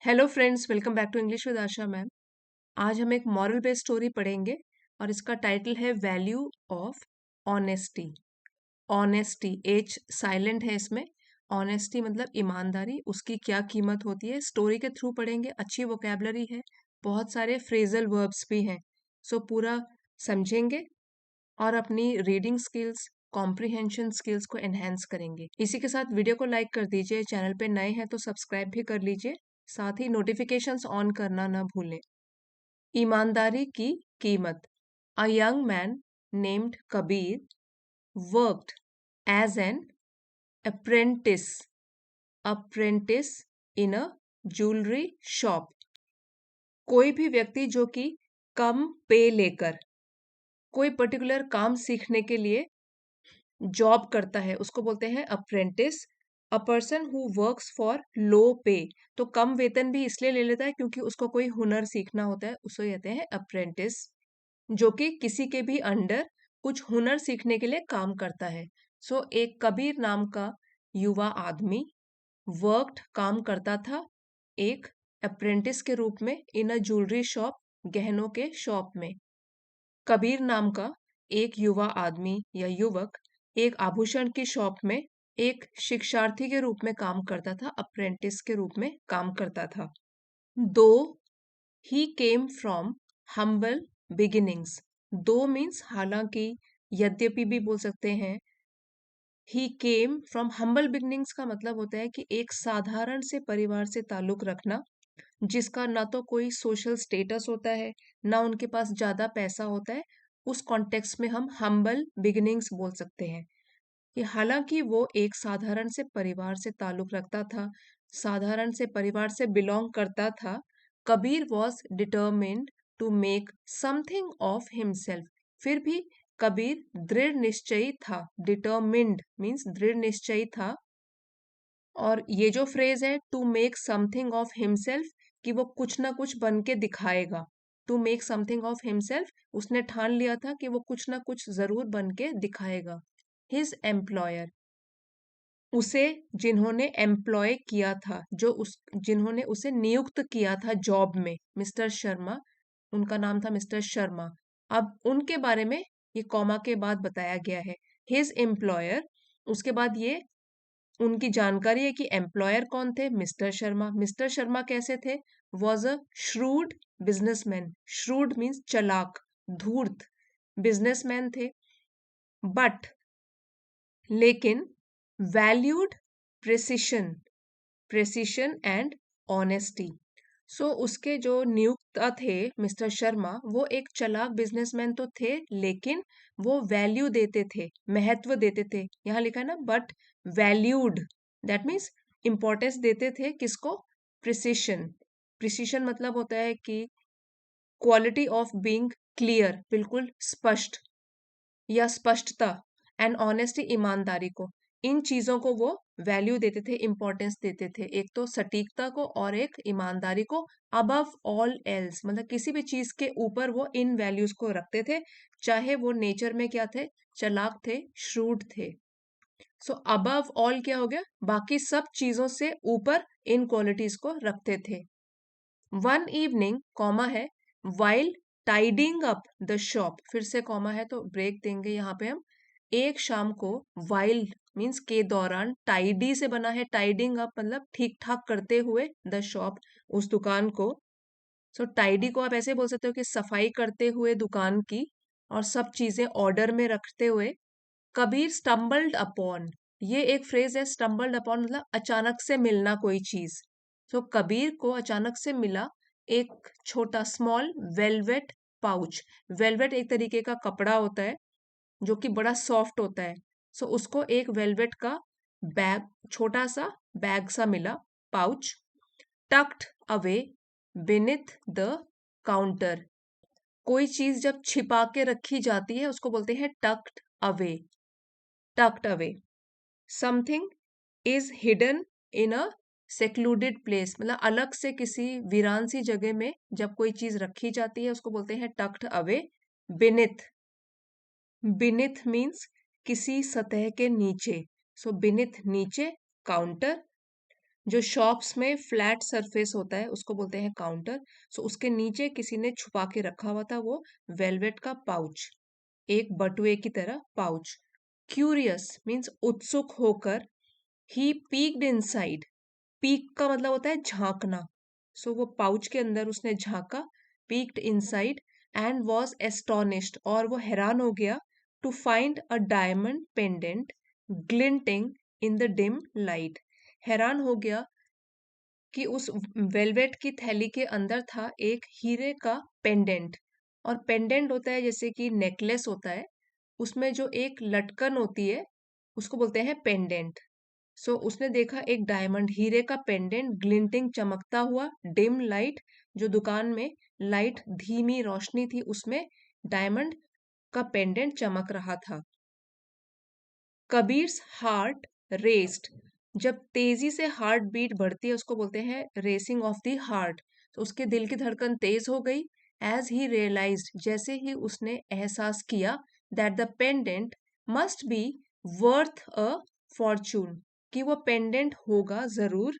Hello friends, welcome back to English with Asha ma'am. आज हम एक मॉरल बेस्ड स्टोरी पढ़ेंगे और इसका टाइटल है value of honesty. Honesty H silent है इसमें। ऑनेस्टी मतलब ईमानदारी, उसकी क्या कीमत होती है स्टोरी के थ्रू पढ़ेंगे। अच्छी वोकेबलरी है, बहुत सारे फ्रेजल वर्ब्स भी हैं। सो पूरा समझेंगे और अपनी रीडिंग स्किल्स, कॉम्प्रिहेंशन स्किल्स को एनहेंस करेंगे। इसी के साथ वीडियो को लाइक कर दीजिए, चैनल पे नए हैं तो सब्सक्राइब भी कर लीजिए, साथ ही नोटिफिकेशंस ऑन करना ना भूलें। ईमानदारी की कीमत। A young man named Kabir worked as an apprentice apprentice in a jewellery shop. कोई भी व्यक्ति जो कि कम पे लेकर कोई पर्टिकुलर काम सीखने के लिए जॉब करता है उसको बोलते हैं apprentice. A person who works for low पे, तो कम वेतन भी इसलिए ले लेता है क्योंकि उसको कोई हुनर सीखना होता है, उसको कहते हैं अप्रेंटिस। जो कि किसी के भी अंडर कुछ हुनर सीखने के लिए काम करता है। सो एक कबीर नाम का युवा आदमी वर्कड काम करता था एक अप्रेंटिस के रूप में इन अ ज्वेलरी शॉप, गहनों के शॉप में। कबीर नाम का एक युवा आदमी या युवक एक आभूषण की शॉप में एक शिक्षार्थी के रूप में काम करता था, अप्रेंटिस के रूप में काम करता था। दो ही केम फ्रॉम हम्बल बिगिनिंग्स। दो मीन्स हालांकि, यद्यपि भी बोल सकते हैं। ही केम फ्रॉम हम्बल बिगिनिंग्स का मतलब होता है कि एक साधारण से परिवार से ताल्लुक रखना, जिसका ना तो कोई सोशल स्टेटस होता है, ना उनके पास ज्यादा पैसा होता है। उस कॉन्टेक्स्ट में हम हम्बल बिगिनिंग्स बोल सकते हैं कि हालांकि वो एक साधारण से परिवार से ताल्लुक रखता था, साधारण से परिवार से बिलोंग करता था, Kabir was determined to make something of himself. फिर भी कबीर दृढ़ निश्चयी था। डिटर्मिन्ड मीन्स दृढ़ निश्चयी था। और ये जो फ्रेज है to make something of himself, कि वो कुछ ना कुछ बन के दिखाएगा। To make something of himself, उसने ठान लिया था कि वो कुछ ना कुछ जरूर बन के दिखाएगा। हिज एम्प्लॉयर, उसे जिन्होंने एम्प्लॉय किया था, जो उस जिन्होंने उसे नियुक्त किया था जॉब में, मिस्टर शर्मा, उनका नाम था मिस्टर शर्मा। अब उनके बारे में ये कॉमा के बाद बताया गया है। हिज एम्प्लॉयर, उसके बाद ये उनकी जानकारी है कि एम्प्लॉयर कौन थे, मिस्टर शर्मा। मिस्टर शर्मा कैसे थे? Was a shrewd businessman. Shrewd means चालाक, धूर्त बिजनेसमैन थे। बट लेकिन valued precision precision and honesty. So उसके जो नियुक्ता थे मिस्टर शर्मा, वो एक चालाक बिजनेसमैन तो थे, लेकिन वो वैल्यू देते थे, महत्व देते थे। यहाँ लिखा है ना, but valued, that means importance देते थे किसको? प्रिसिशन। प्रिसिशन मतलब होता है कि क्वालिटी ऑफ बीइंग क्लियर, बिल्कुल स्पष्ट या स्पष्टता, एंड ऑनेस्टी ईमानदारी को। इन चीजों को वो वैल्यू देते थे, इंपॉर्टेंस देते थे, एक तो सटीकता को और एक ईमानदारी को। अबव ऑल एल्स मतलब किसी भी चीज के ऊपर वो इन वैल्यूज को रखते थे, चाहे वो नेचर में क्या थे, चालाक थे, श्रूड थे। सो अबव ऑल क्या हो गया? बाकी सब चीजों से ऊपर इन क्वालिटीज को रखते थे। वन इवनिंग, कॉमा है, while tidying up the shop, फिर से कॉमा है तो ब्रेक देंगे यहाँ पे हम। एक शाम को, वाइल मीन्स के दौरान, टाइडी से बना है, टाइडिंग अप मतलब ठीक ठाक करते हुए, द शॉप उस दुकान को। सो टाइडी को आप ऐसे बोल सकते हो कि सफाई करते हुए दुकान की, और सब चीजें ऑर्डर में रखते हुए। कबीर स्टम्बल्ड अपॉन, ये एक फ्रेज है, स्टम्बल्ड अपॉन मतलब अचानक से मिलना कोई चीज। तो कबीर को अचानक से मिला एक छोटा स्मॉल वेलवेट पाउच। वेलवेट एक तरीके का कपड़ा होता है जो कि बड़ा सॉफ्ट होता है। सो उसको एक वेलवेट का बैग, छोटा सा बैग सा मिला, pouch. Tucked away beneath the counter, कोई चीज जब छिपा के रखी जाती है उसको बोलते हैं tucked away. Tucked away something is hidden in a secluded place, मतलब अलग से किसी वीरान सी जगह में जब कोई चीज रखी जाती है उसको बोलते हैं tucked away. Beneath, beneath means किसी सतह के नीचे। सो बिनिथ नीचे, काउंटर। जो शॉप्स में फ्लैट सरफेस होता है उसको बोलते हैं काउंटर। सो उसके नीचे किसी ने छुपा के रखा हुआ था वो वेलवेट का पाउच, एक बटुए की तरह पाउच। क्यूरियस मीन्स उत्सुक होकर, ही पीक्ड इनसाइड। पीक का मतलब होता है झांकना। सो वो पाउच के अंदर उसने झांका, peeked inside, and was astonished, और वो हैरान हो गया, to find a diamond pendant glinting in the dim light. हैरान हो गया कि उस वेलवेट की थैली के अंदर था एक हीरे का पेंडेंट। और पेंडेंट होता है जैसे कि नेकलेस होता है, उसमें जो एक लटकन होती है उसको बोलते हैं पेंडेंट। सो उसने देखा एक डायमंड, हीरे का पेंडेंट, ग्लिंटिंग, चमकता हुआ, डिम लाइट, जो दुकान में लाइट धीमी रोशनी थी उसमें डायमंड का पेंडेंट चमक रहा था। कबीर्स हार्ट रेस्ड, जब तेजी से हार्ट बीट बढ़ती है उसको बोलते हैं रेसिंग ऑफ द हार्ट। तो उसके दिल की धड़कन तेज हो गई, एज ही रियलाइज्ड, जैसे ही उसने एहसास किया, that the pendant must be worth a Fortune, कि वो पेंडेंट होगा जरूर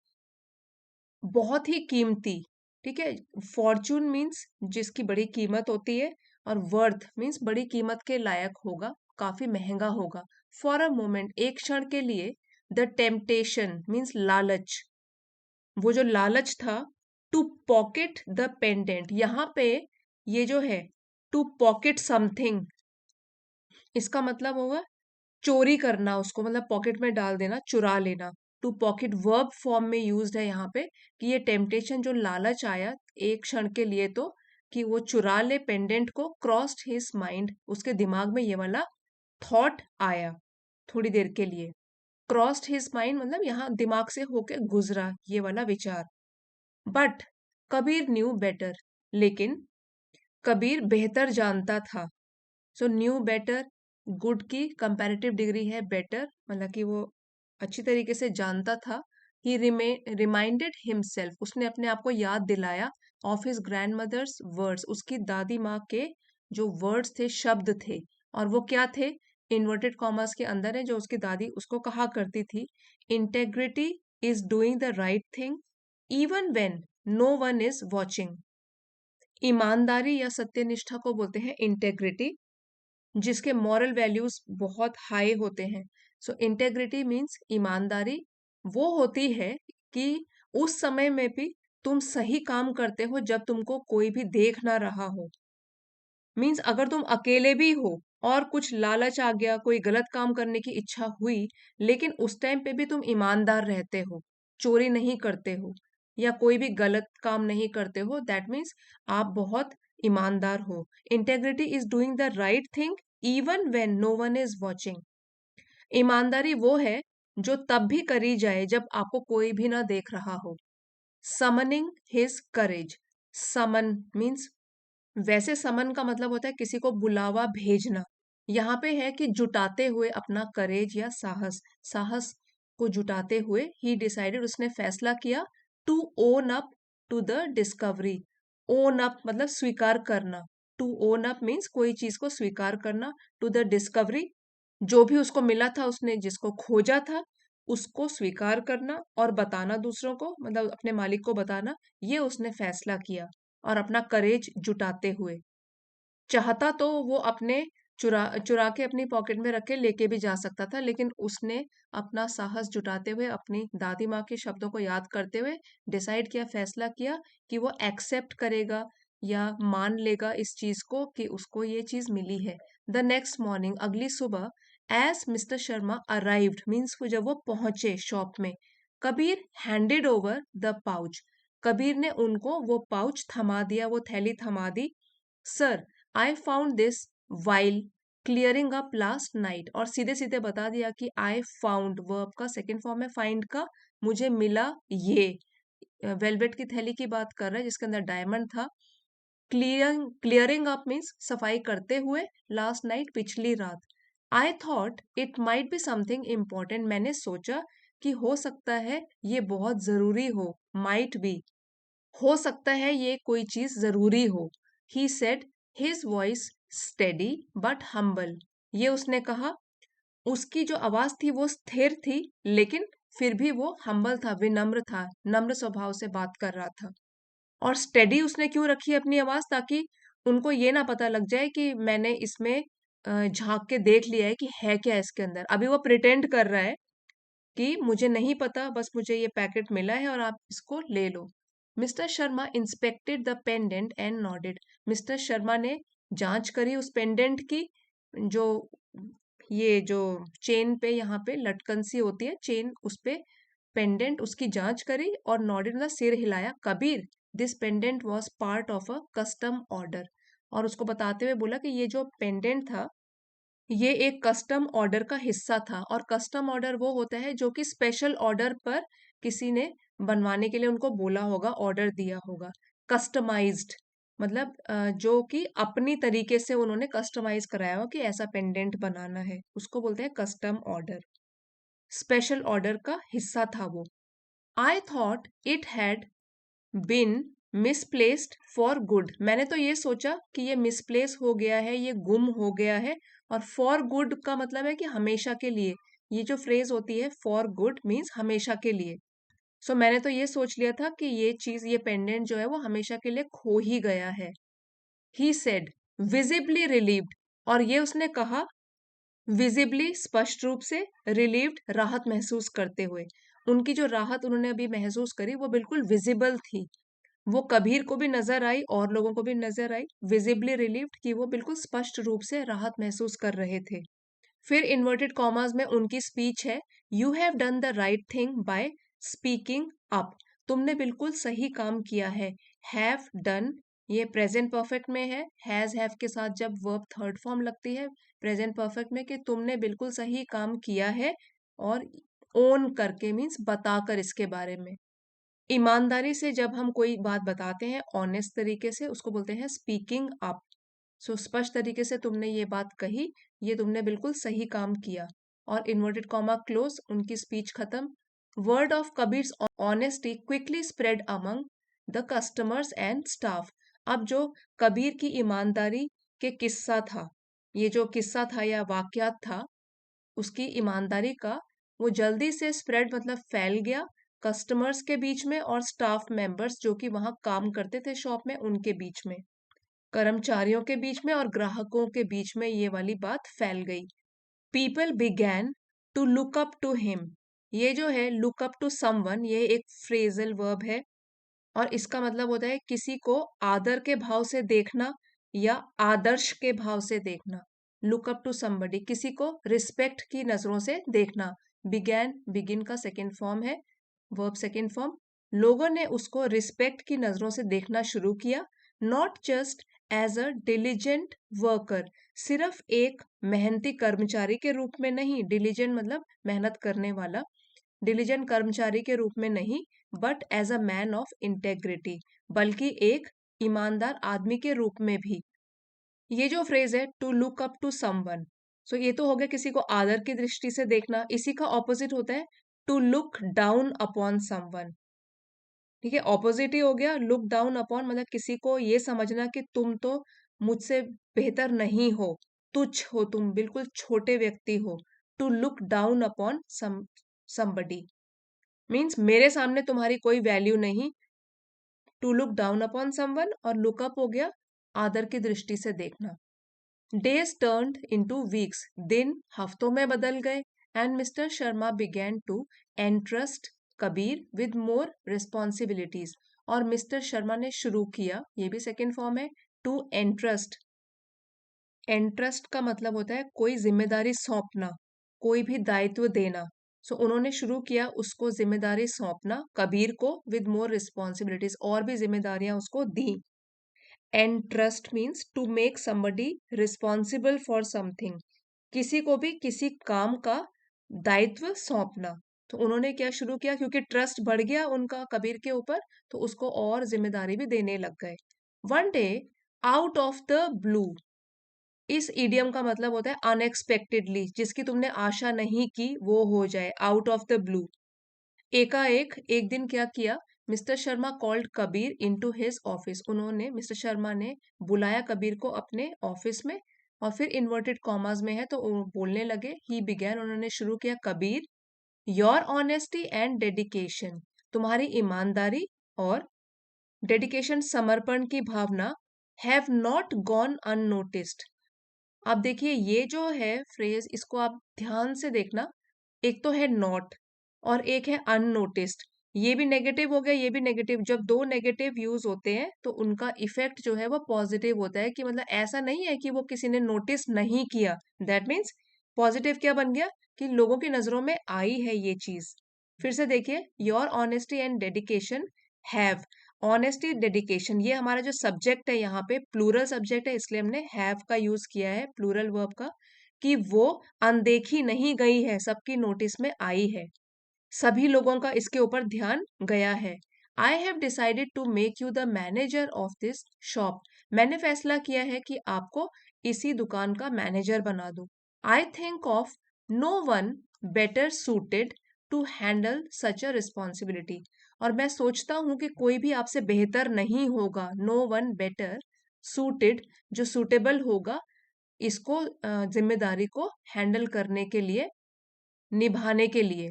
बहुत ही कीमती। ठीक है, फॉर्चून मीन्स जिसकी बड़ी कीमत होती है, और वर्थ मीन्स बड़ी कीमत के लायक होगा, काफी महंगा होगा। फॉर अ मोमेंट, एक क्षण के लिए, द टेम्पटेशन मीन्स लालच, वो जो लालच था, टू पॉकेट द पेंडेंट, यहाँ पे ये जो है टू पॉकेट समथिंग, इसका मतलब होगा चोरी करना उसको, मतलब पॉकेट में डाल देना, चुरा लेना। टू पॉकेट वर्ब फॉर्म में यूज्ड है यहाँ पे, कि ये टेम्पटेशन जो लालच आया एक क्षण के लिए, तो कि वो चुरा ले पेंडेंट को, क्रॉस्ड हिज माइंड, उसके दिमाग में ये वाला थॉट आया थोड़ी देर के लिए। क्रॉस्ड हिज माइंड मतलब यहाँ दिमाग से होके गुजरा ये वाला विचार। बट कबीर न्यू बेटर, लेकिन कबीर बेहतर जानता था। सो न्यू बेटर, गुड की कंपैरेटिव डिग्री है बेटर, मतलब कि वो अच्छी तरीके से जानता था। ही रिमाइंडेड हिमसेल्फ, उसने अपने आप को याद दिलाया, of his grandmother's words, उसकी दादी माँ के जो वर्ड्स थे, शब्द थे। और वो क्या थे, इन्वर्टेड कॉमर्स के अंदर है, जो उसकी दादी उसको कहा करती थी, integrity is doing the right thing even when no one is watching. ईमानदारी या सत्यनिष्ठा को बोलते हैं इंटेग्रिटी, जिसके मॉरल वैल्यूज बहुत हाई होते हैं। सो इंटेग्रिटी मीन्स ईमानदारी वो होती है कि उस समय में भी तुम सही काम करते हो जब तुमको कोई भी देख ना रहा हो। मीन्स अगर तुम अकेले भी हो और कुछ लालच आ गया, कोई गलत काम करने की इच्छा हुई, लेकिन उस टाइम पे भी तुम ईमानदार रहते हो, चोरी नहीं करते हो या कोई भी गलत काम नहीं करते हो, दैट मीन्स आप बहुत ईमानदार हो। Integrity is doing the right thing even when no one is watching. ईमानदारी वो है जो तब भी करी जाए जब आपको कोई भी ना देख रहा हो। समनिंग हिज करेज, समन मीन्स, वैसे समन का मतलब होता है किसी को बुलावा भेजना, यहाँ पे है कि जुटाते हुए अपना करेज या साहस, साहस को जुटाते हुए, ही डिसाइडेड, उसने फैसला किया, to own up to the discovery. Own up मतलब स्वीकार करना, टू ओन अप मीन्स कोई चीज को स्वीकार करना, टू द डिस्कवरी, जो भी उसको मिला था, उसने जिसको खोजा था उसको स्वीकार करना और बताना दूसरों को, मतलब अपने मालिक को बताना, ये उसने फैसला किया। और अपना करेज जुटाते हुए, चाहता तो वो अपने चुरा चुरा के अपनी पॉकेट में रख के लेके भी जा सकता था, लेकिन उसने अपना साहस जुटाते हुए, अपनी दादी माँ के शब्दों को याद करते हुए डिसाइड किया, फैसला किया कि वो एक्सेप्ट करेगा या मान लेगा इस चीज को कि उसको ये चीज मिली है। द नेक्स्ट मॉर्निंग, अगली सुबह, as mister Sharma arrived means जब वो पहुंचे शॉप में, Kabir handed over the pouch, Kabir ने उनको वो पाउच थमा दिया, वो थैली थमा दी। Sir, I found this while clearing up last night, और सीधे सीधे बता दिया कि आई फाउंड वर्ब का सेकेंड फॉर्म है फाइंड का, मुझे मिला ये। वेलवेट की थैली की बात कर रहा है जिसके अंदर डायमंड था। क्लियरिंग अप मीन्स सफाई करते हुए, लास्ट नाइट पिछली रात। I thought it might be something important, मैंने सोचा कि हो सकता है ये बहुत जरूरी हो, माइट बी, हो सकता है ये कोई चीज जरूरी हो। He said, his voice steady but humble, ये उसने कहा, उसकी जो आवाज थी वो स्थिर थी लेकिन फिर भी वो हम्बल था, विनम्र था, नम्र स्वभाव से बात कर रहा था। और स्टेडी उसने क्यों रखी अपनी आवाज, ताकि उनको ये ना पता लग जाए कि मैंने इसमें झांक के देख लिया है कि है क्या इसके अंदर। अभी वो प्रिटेंड कर रहा है कि मुझे नहीं पता, बस मुझे ये पैकेट मिला है और आप इसको ले लो। Mister Sharma inspected the pendant and nodded. Mister Sharma ने जांच करी उस पेंडेंट की, जो ये जो चेन पे यहाँ पे लटकन सी होती है चेन, उस पे पेंडेंट, उसकी जांच करी और नॉडेड ना सिर हिलाया। Kabir, this pendant was part of a custom order. और उसको बताते हुए बोला कि ये जो पेंडेंट था ये एक कस्टम ऑर्डर का हिस्सा था। और कस्टम ऑर्डर वो होता है जो कि स्पेशल ऑर्डर पर किसी ने बनवाने के लिए उनको बोला होगा, ऑर्डर दिया होगा। कस्टमाइज्ड मतलब जो कि अपनी तरीके से उन्होंने कस्टमाइज कराया हो कि ऐसा पेंडेंट बनाना है, उसको बोलते हैं कस्टम ऑर्डर। स्पेशल ऑर्डर का हिस्सा था वो। I thought it had been misplaced for good. मैंने तो ये सोचा कि ये मिसप्लेस हो गया है, ये गुम हो गया है। और फॉर गुड का मतलब है कि हमेशा के लिए। ये जो फ्रेज होती है फॉर गुड मीन्स हमेशा के लिए। सो मैंने तो ये सोच लिया था कि ये चीज, ये पेंडेंट जो है वो हमेशा के लिए खो ही गया है। He said, visibly relieved. और ये उसने कहा विजिबली, स्पष्ट रूप से, रिलीव्ड, राहत महसूस करते हुए। उनकी जो राहत उन्होंने अभी महसूस करी वो बिल्कुल विजिबल थी। वो कबीर को भी नजर आई और लोगों को भी नजर आई, विजिबली रिलीव्ड, कि वो बिल्कुल स्पष्ट रूप से राहत महसूस कर रहे थे। फिर इन्वर्टेड कॉमास में उनकी स्पीच है, you have done the right thing by speaking up. तुमने बिल्कुल सही काम किया है। हैव डन ये प्रेजेंट परफेक्ट में है, हैज हैव के साथ जब वर्ब थर्ड फॉर्म लगती है प्रेजेंट परफेक्ट में, कि तुमने बिल्कुल सही काम किया है। और ओन करके मीन्स बताकर इसके बारे में। ईमानदारी से जब हम कोई बात बताते हैं ऑनेस्ट तरीके से, उसको बोलते हैं स्पीकिंग अप। सो स्पष्ट तरीके से तुमने ये बात कही, ये तुमने बिल्कुल सही काम किया। और इन्वर्टेड कॉमा क्लोज, उनकी स्पीच खत्म। Word of Kabir's honesty quickly spread among the customers and staff. अब जो कबीर की ईमानदारी के किस्सा था, ये जो किस्सा था या वाकयात था उसकी ईमानदारी का, वो जल्दी से स्प्रेड मतलब फैल गया कस्टमर्स के बीच में और स्टाफ मेंबर्स जो कि वहां काम करते थे शॉप में उनके बीच में, कर्मचारियों के बीच में और ग्राहकों के बीच में ये वाली बात फैल गई। People began to look up to him. ये जो है लुक अप टू समवन, ये एक फ्रेजल वर्ब है और इसका मतलब होता है किसी को आदर के भाव से देखना या आदर्श के भाव से देखना। लुक अप टू समबडी, किसी को रिस्पेक्ट की नजरों से देखना। बिगैन, बिगिन का सेकेंड फॉर्म है, वर्ब सेकेंड फॉर्म। लोगों ने उसको रिस्पेक्ट की नजरों से देखना शुरू किया। Not just as a diligent worker, सिर्फ एक मेहनती कर्मचारी के रूप में नहीं, डिलीजेंट मतलब मेहनत करने वाला, डिलीजेंट कर्मचारी के रूप में नहीं, but as a man of integrity, बल्कि एक ईमानदार आदमी के रूप में भी। ये जो फ्रेज है to look up to someone, so ये तो हो गया किसी को आदर की दृष्टि से देखना। इसी का ऑपोजिट होता है to look down upon someone. ठीक है, ऑपोजिट ही हो गया। लुक डाउन अपॉन मतलब किसी को ये समझना कि तुम तो मुझसे बेहतर नहीं हो, तुच्छ हो, तुम बिल्कुल छोटे व्यक्ति हो। To look down upon somebody means मेरे सामने तुम्हारी कोई वैल्यू नहीं। To look down upon someone और लुक अप हो गया आदर की दृष्टि से देखना। डेज टर्न्ड इनटू वीक्स, दिन हफ्तों में बदल गए। And mister Sharma began to entrust Kabir with more responsibilities. और मिस्टर शर्मा ने शुरू किया, ये भी सेकेंड फॉर्म है, टू एंट्रस्ट। एंट्रस्ट का मतलब होता है कोई जिम्मेदारी सौंपना, कोई भी दायित्व देना। सो उन्होंने शुरू किया उसको जिम्मेदारी सौंपना कबीर को, विद मोर रिस्पॉन्सिबिलिटीज, और भी जिम्मेदारियां उसको दी। Entrust means to make somebody responsible for something, किसी को भी किसी काम का दायित्व सौंपना। तो उन्होंने क्या शुरू किया, क्योंकि ट्रस्ट बढ़ गया उनका कबीर के ऊपर, तो उसको और जिम्मेदारी भी देने लग गए। One day out of the blue, इस इडियम का मतलब होता है अनएक्सपेक्टेडली, जिसकी तुमने आशा नहीं की वो हो जाए, आउट ऑफ द ब्लू। एकाएक एक दिन क्या किया, mister Sharma called Kabir into his office. उन्होंने, मिस्टर शर्मा ने बुलाया कबीर को अपने ऑफिस में। और फिर इन्वर्टेड कॉमास में है तो वो बोलने लगे, ही बिगैन, उन्होंने शुरू किया, Kabir your honesty and dedication, तुम्हारी ईमानदारी और डेडिकेशन, समर्पण की भावना, हैव नॉट गॉन अननोटिस्ड। अब देखिए ये जो है फ्रेज, इसको आप ध्यान से देखना। एक तो है नॉट और एक है अननोटिस्ड। ये भी नेगेटिव हो गया, ये भी नेगेटिव। जब दो नेगेटिव यूज होते हैं तो उनका इफेक्ट जो है वो पॉजिटिव होता है, कि मतलब ऐसा नहीं है कि वो किसी ने नोटिस नहीं किया। दैट मीन्स पॉजिटिव क्या बन गया, कि लोगों की नजरों में आई है ये चीज। फिर से देखिए, your honesty and dedication have, honesty dedication, ये हमारा जो सब्जेक्ट है यहाँ पे प्लूरल सब्जेक्ट है, इसलिए हमने हैव का यूज किया है प्लूरल वर्ब का, कि वो अनदेखी नहीं गई है, सबकी नोटिस में आई है, सभी लोगों का इसके ऊपर ध्यान गया है। I have decided to make you the manager of this shop, मैंने फैसला किया है कि आपको इसी दुकान का मैनेजर बना दूं। I think of no one better suited to handle such a responsibility, और मैं सोचता हूं कि कोई भी आपसे बेहतर नहीं होगा, नो वन बेटर सूटेड, जो सूटेबल होगा इसको जिम्मेदारी को हैंडल करने के लिए, निभाने के लिए।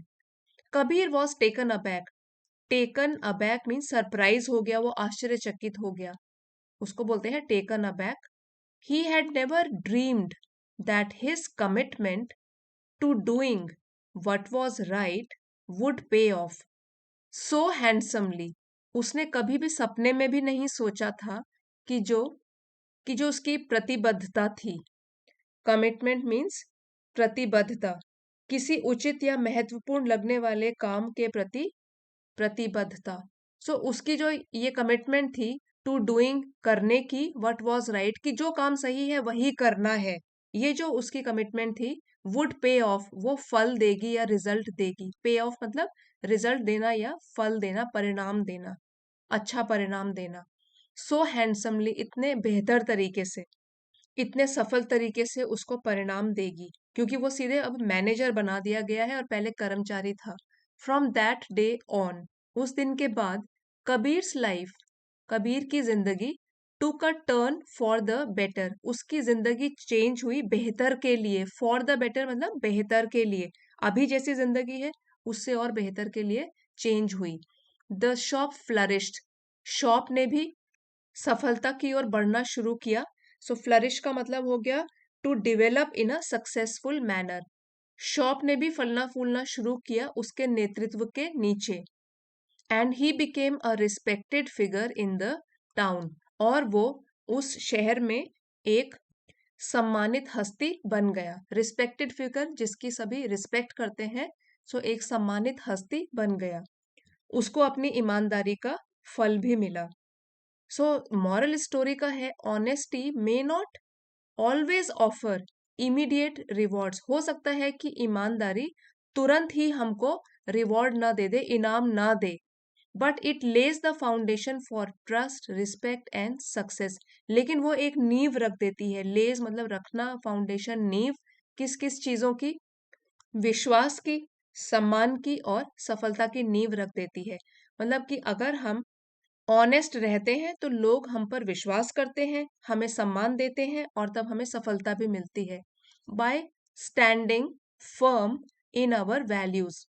Kabir was taken aback, taken aback mean surprise हो गया, वो आश्चर्यचकित हो गया, उसको बोलते हैं taken aback. He had never dreamed that his commitment to doing what was right would pay off so handsomely, उसने कभी भी सपने में भी नहीं सोचा था कि जो उसकी प्रतिबद्धता थी, कमिटमेंट मीन्स प्रतिबद्धता, किसी उचित या महत्वपूर्ण लगने वाले काम के प्रति प्रतिबद्धता। सो उसकी जो ये कमिटमेंट थी टू डूइंग, करने की, व्हाट वाज राइट, कि जो काम सही है वही करना है, ये जो उसकी कमिटमेंट थी, वुड पे ऑफ, वो फल देगी या रिजल्ट देगी। पे ऑफ मतलब रिजल्ट देना या फल देना, परिणाम देना, अच्छा परिणाम देना। सो हैंडसमली, इतने बेहतर तरीके से, इतने सफल तरीके से उसको परिणाम देगी, क्योंकि वो सीधे अब मैनेजर बना दिया गया है और पहले कर्मचारी था। फ्रॉम दैट डे ऑन, उस दिन के बाद, कबीर्स लाइफ, कबीर की जिंदगी, took a turn for the better, उसकी जिंदगी चेंज हुई बेहतर के लिए। फॉर द बेटर मतलब बेहतर के लिए, अभी जैसी जिंदगी है उससे और बेहतर के लिए चेंज हुई। द शॉप फ्लरिश्ड, शॉप ने भी सफलता की ओर बढ़ना शुरू किया। सो फ्लरिश का मतलब हो गया to develop in a successful manner, shop ने भी फलना फूलना शुरू किया उसके नेतृत्व के नीचे। And he became a respected figure in the town, और वो उस शहर में एक सम्मानित हस्ती बन गया। रिस्पेक्टेड फिगर, जिसकी सभी रिस्पेक्ट करते हैं, सो एक सम्मानित हस्ती बन गया, उसको अपनी ईमानदारी का फल भी मिला। सो मॉरल स्टोरी का है, honesty may not always offer immediate rewards, हो सकता है कि ईमानदारी तुरंत ही हमको रिवॉर्ड ना दे दे, इनाम ना दे, but it lays the foundation for trust, respect and success, लेकिन वो एक नींव रख देती है। लेज मतलब रखना, फाउंडेशन नींव, किस किस चीजों की, विश्वास की, सम्मान की और सफलता की नींव रख देती है। मतलब कि अगर हम ऑनेस्ट रहते हैं तो लोग हम पर विश्वास करते हैं, हमें सम्मान देते हैं और तब हमें सफलता भी मिलती है। By standing firm in our values,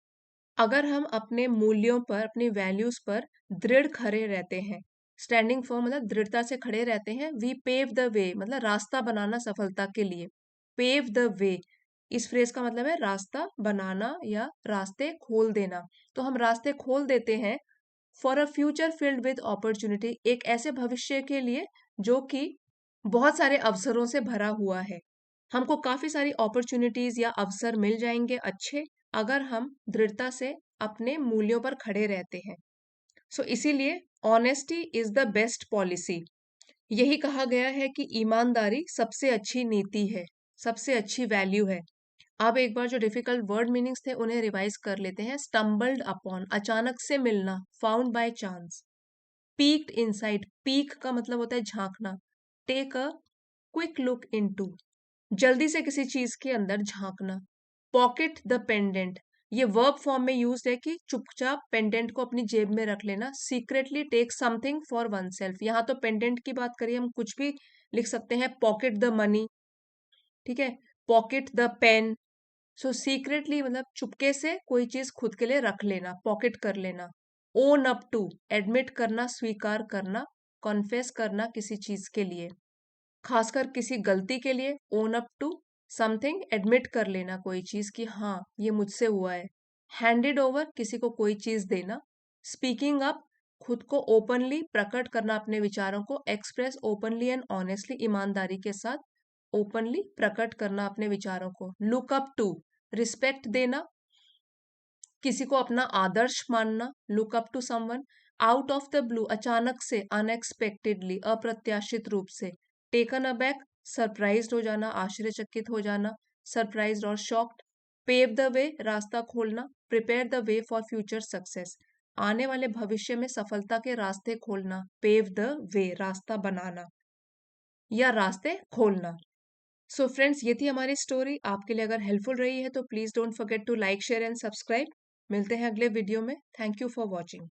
अगर हम अपने मूल्यों पर, अपनी वैल्यूज पर दृढ़ खड़े रहते हैं, स्टैंडिंग फर्म मतलब दृढ़ता से खड़े रहते हैं। वी पेव द वे मतलब रास्ता बनाना सफलता के लिए, पेव द वे, इस फ्रेज का मतलब है रास्ता बनाना या रास्ते खोल देना। तो हम रास्ते खोल देते हैं for a future filled with opportunity, एक ऐसे भविष्य के लिए जो कि बहुत सारे अवसरों से भरा हुआ है। हमको काफी सारी अपॉर्चुनिटीज या अवसर मिल जाएंगे अच्छे, अगर हम दृढ़ता से अपने मूल्यों पर खड़े रहते हैं। सो इसीलिए honesty is the best policy, यही कहा गया है कि ईमानदारी सबसे अच्छी नीति है, सबसे अच्छी वैल्यू है। अब एक बार जो डिफिकल्ट वर्ड मीनिंग्स थे उन्हें रिवाइज कर लेते हैं। स्टम्बल्ड अपॉन, अचानक से मिलना, found by chance. Peeked inside, peek का मतलब होता है झांकना। Take a quick look into, जल्दी से किसी चीज के अंदर झांकना। पॉकेट द पेंडेंट, ये वर्ब फॉर्म में यूज है कि चुपचाप पेंडेंट को अपनी जेब में रख लेना। Secretly take something for oneself, यहाँ तो पेंडेंट की बात करिए, हम कुछ भी लिख सकते हैं। पॉकेट द मनी, ठीक है, pocket the pen, so secretly मतलब चुपके से कोई चीज खुद के लिए रख लेना, पॉकेट कर लेना। ओन अप टू, एडमिट करना, स्वीकार करना, कॉन्फेस करना किसी चीज के लिए, खासकर किसी गलती के लिए। Own up to something, admit कर लेना कोई चीज कि हाँ ये मुझसे हुआ है। हैंडेड ओवर, किसी को कोई चीज देना। स्पीकिंग अप, खुद को ओपनली प्रकट करना अपने विचारों को। एक्सप्रेस ओपनली एंड ऑनेस्टली, ईमानदारी के साथ ओपनली प्रकट करना अपने विचारों को। लुक अप टू, रिस्पेक्ट देना, किसी को अपना आदर्श मानना। Look up to someone. Out of the blue, अचानक से, अनएक्सपेक्टेडली, अप्रत्याशित रूप से। टेकन अबैक, सरप्राइज्ड हो जाना, आश्चर्यचकित हो जाना, सरप्राइज्ड और शॉक्ड। पेव द वे, रास्ता खोलना। Prepare the way for future success, आने वाले भविष्य में सफलता के रास्ते खोलना। पेव द वे, रास्ता बनाना या रास्ते खोलना। सो फ्रेंड्स, ये थी हमारी स्टोरी। आपके लिए अगर हेल्पफुल रही है तो please don't forget to like, share and subscribe. मिलते हैं अगले वीडियो में। Thank you for watching.